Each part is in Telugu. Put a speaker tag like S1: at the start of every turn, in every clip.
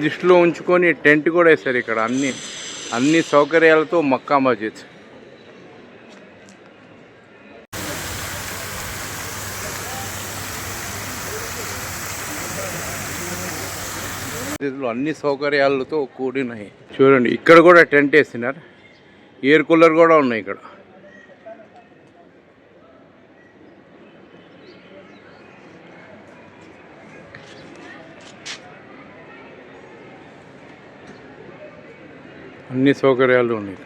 S1: దృష్టిలో ఉంచుకొని టెంట్ కూడా వేశారు ఇక్కడ. అన్ని సౌకర్యాలతో మక్కా మస్జిద్. అన్ని సౌకర్యాలతో కూడినాయి. చూడండి, ఇక్కడ కూడా టెంట్ వేసినారు. ఎయిర్ కూలర్ కూడా ఉన్నాయి ఇక్కడ. అన్ని సౌకర్యాలు ఉన్నాయి.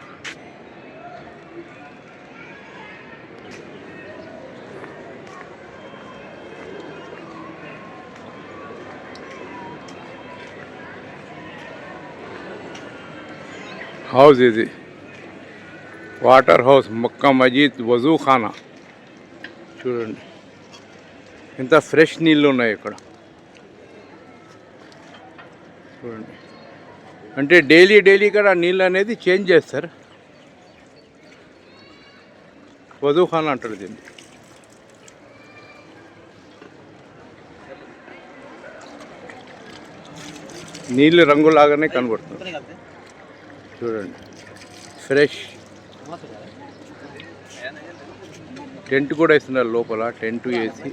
S1: హౌస్ ఇది వాటర్ హౌస్ మక్కా మస్జిద్ వజూ ఖానా. చూడండి ఎంత ఫ్రెష్ నీళ్ళు ఉన్నాయి ఇక్కడ. చూడండి, అంటే డైలీ ఇక్కడ నీళ్ళు అనేది చేంజ్ చేస్తారు. వజూ ఖానా అంటారు దీన్ని. నీళ్ళు రంగులాగానే కనబడుతుంది. చూడండి, ఫ్రెష్. టెంట్ కూడా వేస్తున్నారు లోపల. టెంట్ వేసి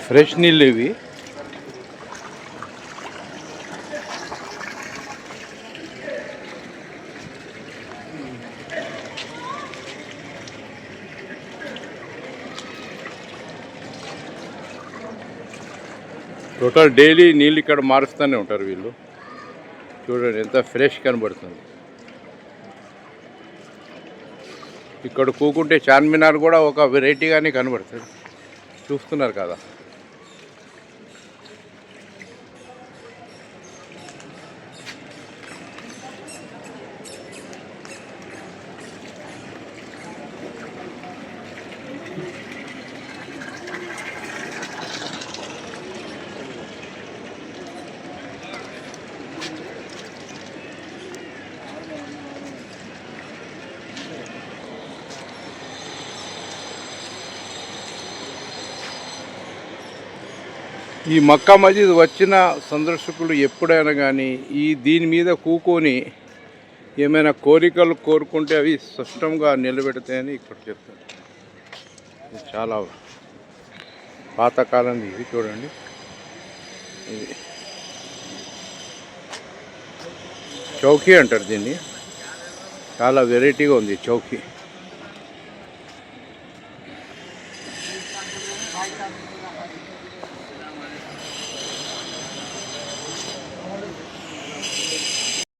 S1: ఫ్రెష్ నీళ్ళు ఇవి. టోటల్ డైలీ నీళ్ళు ఇక్కడ మారుస్తూనే ఉంటారు వీళ్ళు. చూడండి ఎంత ఫ్రెష్ కనబడుతుంది. ఇక్కడ కూకుంటే చార్మినార్ కూడా ఒక వెరైటీగానే కనబడుతుంది. చూస్తున్నారు కదా. ఈ మక్కా మస్జిద్ వచ్చిన సందర్శకులు ఎప్పుడైనా కానీ దీని మీద కూకొని ఏమైనా కోరికలు కోరుకుంటే అవి స్పష్టంగా నిలబెడతాయని ఇక్కడ చెప్తారు. ఇది చాలా పాతకాలం ఇది. చూడండి, ఇది చౌకీ అంటారు దీన్ని. చాలా వెరైటీగా ఉంది చౌకీ.